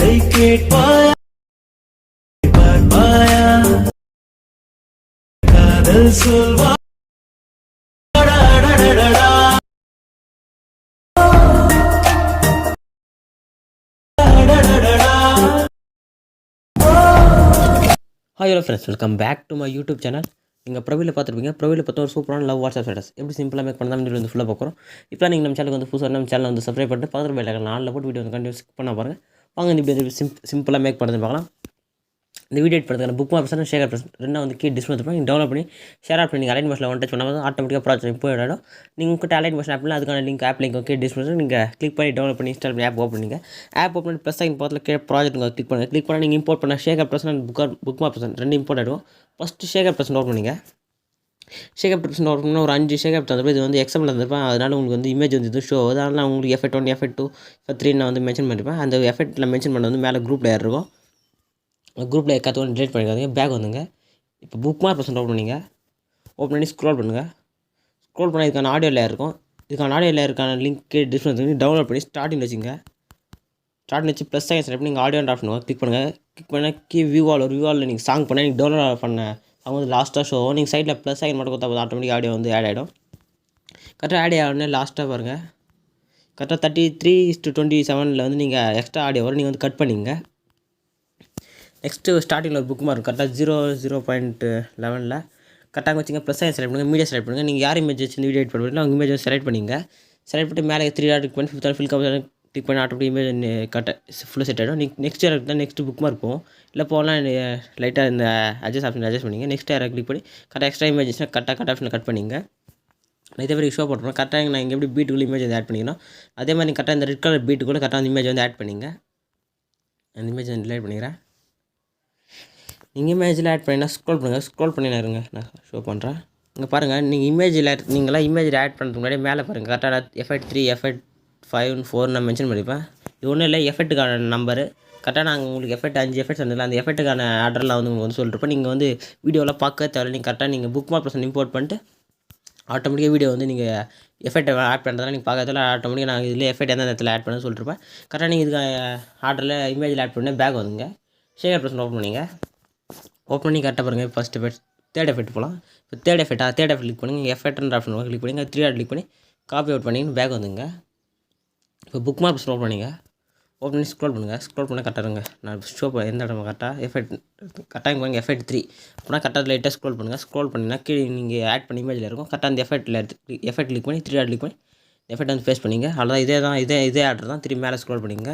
கேட்பாயா பார்ப்பாயா காதல் சொல்வா hi hello friends, welcome back to my YouTube channel. நீங்கள் ப்ரொஃபைலில் பார்த்துருப்பீங்க. ப்ரொஃபைலில் பார்த்தா ஒரு சூப்பரான லவ் வாட்ஸ்அப் ஸ்டேட்டஸ் எப்படி சிம்பிளாக மேக் பண்ணலாம் வீடியோ வந்து ஃபுல்லாக பார்க்குறோம். இப்போ நீங்கள் நம்ம சேனலுக்கு வந்து புதுசாக நம்ம சேனல் வந்து சப்ஸ்கிரைப் பண்ணிட்டு பக்கத்தில் பெல் ஐகான் ஆல்ல போட்டு வீடியோ வந்து கண்டிப்பாக ஸ்கிப் பண்ண பாருங்கள். வாங்க இந்த வீடியோ சிம்பிளாக மேக் பண்ணுறது பார்க்கலாம். இந்த வீடியோ எடிட் பண்ணுறதுக்கான book mark person share person ரெண்டாக வந்து கீ டிஸ்பிளே இருப்போம். நீங்கள் டெவலப் பண்ணி ஷேர் ஆப் பண்ணி நீங்கள் அலைன் மோஷனில் ஒன் டச் பண்ணால் ஆட்டோமேட்டிக்காக ப்ராஜெக்ட் இப்போ ஆகிடும். நீங்கள் உங்கள்கிட்ட அலைன் மோஷன் ஆப்ல அதுக்கான link app link okay display நீங்கள் கிளிக் பண்ணி டெவலப் பண்ணி இன்ஸ்டால் பண்ணி ஆப் ஓப்பன் பண்ணிங்க. ஆப் ஓப்பன் பண்ணி ப்ளஸ் ஆகி பார்த்துல கீழே ப்ராஜெக்ட் கிளிக் பண்ணுங்கள். கிளிக் பண்ணால் நீங்கள் இம்போர்ட் பண்ண share person book mark person ரெண்டு இம்போர்ட் ஆகிடும். ஃபஸ்ட்டு ஷேர் பர்சன் ஓப்பன் பண்ணிங்க. ஷேகப் பர்சன் ஓப்பன் பண்ணால் ஒரு 5 ஷேகப் தந்துருப்பேன். இது வந்து எக்ஸாம்பிள் தந்திருப்பேன். அதனால் உங்களுக்கு வந்து இமேஜ் வந்து இது ஷோ ஆகுது. அதனால் நான் உங்களுக்கு எஃபெக்ட் 1 எஃபெக்ட் 2 எஃபெக்ட் 3 நான் வந்து மென்ஷன் பண்ணியிருப்பேன். அந்த எஃபெக்ட்டில் மென்ஷன் பண்ண வந்து மேலே குரூப் லேயர் இருக்கும். குரூப்பில் கற்றுவோம் டிலேட் பண்ணிக்காதீங்க. பேக் வந்துங்க. இப்போ புக் மார்க் பர்சன் ஓப்பன் பண்ணிங்க. ஓப்பன் பண்ணி ஸ்க்ரோல் பண்ணுங்கள். ஸ்க்ரோல் பண்ணால் இதுக்கான ஆடியோ லேயர் இருக்கும். இதுக்கான ஆடியோ லேயருக்கான லிங்க் டிஸ்பிளே வந்து டவுன்லோட் பண்ணி ஸ்டார்டிங் வச்சுங்க. ஸ்டார்டிங் வச்சு ப்ளஸ் ஆகி செலக்ட் பண்ணி நீங்கள் ஆடியோ ஆஃப் பண்ணுங்கள். கிளிக் பண்ணுங்கள். கிளிக் பண்ணால் கீ வியூவால் ஒரு வியூவால் நீங்கள் சாங் பண்ணால் நீங்கள் டவுன்லோட் பண்ண அவங்க வந்து லாஸ்ட்டாக ஷோ ஆகும். நீங்கள் சைடில் ப்ளஸ் ஆகி மட்டும் கொடுத்தா ஆட்டோமேட்டிக் ஆடியோ வந்து ஆட் ஆகிடும். கரெக்டாக ஆட் ஆகணுன்னே லாஸ்ட்டாக பாருங்கள். கரெக்டாக 33:27 வந்து நீங்கள் எக்ஸ்ட்ரா ஆடியோ வரும். நீங்கள் வந்து கட் பண்ணிங்க. நெக்ஸ்ட்டு ஸ்டார்டிங்கில் ஒரு புக் மார்க் கரெக்டாக 0.11 கரெக்டாக வச்சுங்க. ப்ளஸ் ஆகி செலக்ட் பண்ணுங்கள். மீடியா செலக்ட் பண்ணுங்கள். நீங்கள் யார் இமேஜ் வச்சு இந்த வீடியோ எடிட் பண்ணுறீங்களோ அவங்க இமேஜ் செலக்ட் பண்ணிங்க. செலக்ட் பண்ணிட்டு மேலே 3 டாட் கிளிக் பண்ணி 5th ஃபில் கவர் கிளிக் பண்ணி ஆட்டோமேட்டிக் இமேஜ் கரெக்டாக ஃபுல்லாக செட் ஆகிடும். நெக்ஸ்ட் யார் தான் நெக்ஸ்ட் புக் மார்க் போகும். இல்லை போகலாம் லைட்டாக இந்த அட்ஜஸ்ட் ஆப்ஷன் அட்ஜஸ்ட் பண்ணிங்க. நெக்ஸ்ட் யாரை கிளிக் பண்ணி கரெக்டாக எக்ஸ்ட்ரா இமேஜஸ்னால் கட் ஆப்ஷனில் கட் பண்ணிங்க. நான் இதே மாதிரி ஷோ போட்டுருப்பேன். கரெக்டாக நான் இங்கே எப்படி பீட்டுக்குள்ள இமேஜ் வந்து ஆட் பண்ணிக்கணும். அதே மாதிரி கரெக்டாக இந்த ரெட் கலர் பீட்டு கூட கரெக்டாக அந்த இமேஜ் வந்து ஆட் பண்ணிங்க. அந்த இமேஜ் வந்து டிலைட் பண்ணிக்கிறேன். நீங்கள் இமேஜில் ஆட் பண்ணிங்கன்னா ஸ்க்ரோல் பண்ணுங்கள். ஸ்க்ரோல் பண்ணி இருங்க, நான் ஷோ பண்ணுறேன். இங்கே பாருங்கள். நீங்கள் நீங்களாம் இமேஜில் ஆட் பண்ணுறதுக்கு முன்னாடி மேலே பாருங்கள். கரெக்டாக எஃபெக்ட் 3 எஃபெக்ட் 5 4 நான் மென்ஷன் பண்ணிப்பேன். இது ஒன்றும் இல்லை, எஃபெக்ட்டுக்கான நம்பரு. கரெக்டாக நாங்கள் உங்களுக்கு எஃபெக்ட் 5 எஃபெக்ட்ஸ் இருந்ததில்ல, அந்த எஃபெக்ட்டுக்கான ஆர்டரில் வந்து உங்களுக்கு வந்து சொல்லிட்டுருப்போம். நீங்கள் வந்து வீடியோவில் பார்க்க தேவையில்லை. நீங்கள் கரெக்டாக நீங்கள் புக் மார்க் பர்சன் இம்போர்ட் பண்ணிட்டு ஆட்டோமேட்டிக்காக வீடியோ வந்து நீங்கள் எஃபெக்ட் ஆட் பண்ணுறதால நீங்கள் பார்க்கறதால ஆட்டோமேட்டிக்காக நான் இதில் எஃபெக்ட் எந்த இடத்துல ஆட் பண்ண சொல்லிட்டுருப்பேன். கரெக்டாக நீங்கள் இதுக்கு ஆர்டரில் இமேஜில் ஆட் பண்ணி பேக் வந்துங்க. ஷேர் பர்சன் ஓப்பன் பண்ணிங்க. ஓப்பன் பண்ணி கரெக்டாக பாருங்கள். ஃபஸ்ட் எஃபெக்ட் தேர்ட் எஃபெக்ட் போகலாம். இப்போ தேர்ட் எஃபெக்ட் கிளிக் பண்ணுங்கள். எஃபெக்ட்ன்ற ஆப்ஷன் கிளிக் பண்ணி 3 டாட் கிளிக் பண்ணி காப்பி அவுட் பண்ணிங்க. பேக் வந்துங்க. இப்போ புக் மார்க் பர்சன் ஓப்பன் பண்ணிங்க. ஓப்பன் பண்ணி ஸ்க்ரோல் பண்ணுங்கள். ஸ்க்ரோல் பண்ணால் கரெக்டாக இருங்க. நான் ஷோ எந்த இடம் கரெக்டாக எஃபெக்ட் கரெக்டாக பாருங்கள். எஃபெக்ட் 3 அப்படின்னா கரெக்டாக லைட்டாக ஸ்க்ரோல் பண்ணுங்கள். ஸ்க்ரோல் பண்ணிங்கன்னா கீழே நீங்கள் ஆட் பண்ணி இமேஜில் இருக்கும். கரெக்டாக அந்த எஃபெக்ட் கிளிக் பண்ணி 3 டாட் கிளிக் பண்ணி எஃபெக்ட் வந்து ஃபேஸ் பண்ணிங்க. அவ்வளோதான். இதே ஆர்டர் தான். திரும்பி மேலே ஸ்க்ரோல் பண்ணிங்க.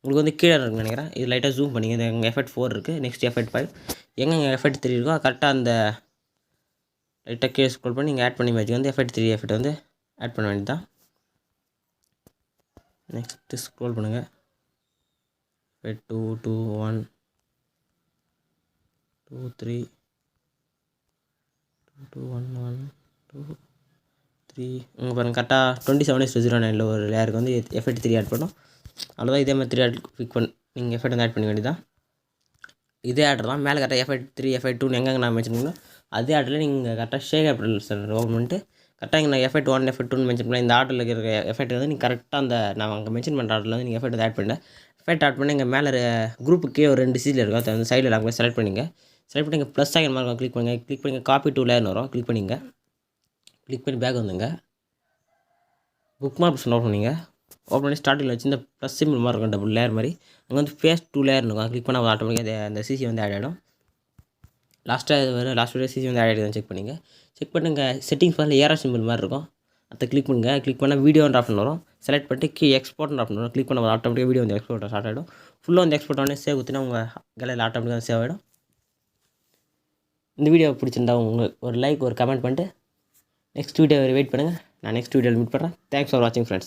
உங்களுக்கு வந்து கீழே இருக்குன்னு நினைக்கிறேன். இது லைட்டாக ஜூம் பண்ணிங்க. இது எங்கள் எஃபெக்ட் 4 இருக்குது. நெக்ஸ்ட் எஃபெக்ட் 5 எங்கே எஃபெக்ட் 3 இருக்கோ கரெக்டாக அந்த லைட்டாக கீழே ஸ்க்ரோல் பண்ணி நீங்கள் ஆட் பண்ணி இமேஜ் வந்து எஃபெக்ட் 3 எஃபெக்ட் வந்து ஆட் பண்ண வேண்டியது தான். நெக்ஸ்ட்டு ஸ்க்ரோல் பண்ணுங்கள். 2 2 1 2 3 2 1 1 2 3 இங்கே பாருங்கள். கரெக்டாக 27:09 ஒரு லேயருக்கு வந்து எஃபெக்ட் 3 ஆட் பண்ணோம். அவ்வளோதான். இதே மாதிரி 3 ஆட் கிளிக் பண்ணி நீங்கள் எஃபெக்ட் வந்து ஆட் பண்ண வேண்டியதான். இதே ஆர்டர் தான். மேலே கரெக்டாக எஃபெக்ட் 3 எஃபெக்ட் 2 எங்கே நான் மென்ஷன் பண்ணணும் அதே ஆர்டரில் நீங்கள் கரெக்டாக ஷேக் ஆப்ஷன் ஓப்பன் பண்ணிட்டு கரெக்டாக இங்கே நான் எஃபெக்ட் 1 எஃபெக்ட் 2 மென்ஷன் பண்ணேன். இந்த ஆர்டரில் இருக்கிற எஃபெக்ட் வந்து நீங்கள் கரெக்டாக அந்த நான் அங்கே மென்ஷன் பண்ணுற ஆர்டரில் வந்து நீங்கள் எஃபெக்ட் வந்து ஆட் பண்ணேன். எஃபெக்ட் ஆட் பண்ணி இங்கே மேலே குரூப்புக்கே ஒரு 2 சீட்டில் இருக்கும். அது வந்து சைடில் நாங்கள் செலக்ட் பண்ணிங்க. செலக்ட் பண்ணி இங்கே ப்ளஸ் ஆகிற மாதிரி கிளிக் பண்ணுங்கள். கிளிக் பண்ணி காப்பி 2 லேயர்னு வரும். கிளிக் பண்ணிங்க. கிளிக் பண்ணி பேக் வந்துங்க. புக் மார்க் பர்சன் ஓப்பன் பண்ணிங்க. ஓப்பன் பண்ணி ஸ்டார்டிங்கில் வச்சு இந்த ப்ளஸ் சிம்பிள் மாதிரி இருக்கும். டபுள் லேயர் மாதிரி அங்கே வந்து ஃபேஸ் 2 லேயர்னு இருக்கும். கிளிக் பண்ணால் ஆட்டோமேட்டிக்காக அந்த சிசி வந்து ஆட் ஆகிடும். லாஸ்ட் வீடியோ சிசி வந்து ஆட் ஆகிடுதான் செக் பண்ணிங்க. செக் பண்ணி இங்கே செட்டிங்ஸ் பார்த்து ஏரோ சிம்பிள் மாதிரி இருக்கும். அதை கிளிக் பண்ணுங்கள். கிளிக் பண்ணால் வீடியோன்ற ஆப்ஷன் வரும். செலக்ட் பண்ணிட்டு எக்ஸ்போர்ட்ன்ற ஆப்ஷன் வரும். கிளிக் பண்ண ஆட்டோமேட்டிக்காக வீடியோ வந்து எக்ஸ்போர்ட் ஸ்டார்ட் ஆகிடும். ஃபுல்லாக வந்து எக்ஸ்போர்ட் ஆனே சேவ் ஊற்றினா உங்கள் கேலரியில் ஆட்டோமேட்டிக்காக சேவ் ஆகிடும். இந்த வீடியோ பிடிச்சிருந்தா உங்களுக்கு ஒரு லைக் ஒரு கமெண்ட் பண்ணிட்டு நெக்ஸ்ட் வீடியோ வெயிட் பண்ணுங்கள். நான் நெக்ஸ்ட் வீடியோவில் மீட் பண்ணுறேன். தேங்க்ஸ் ஃபார் வாட்சிங் ஃப்ரெண்ட்ஸ்.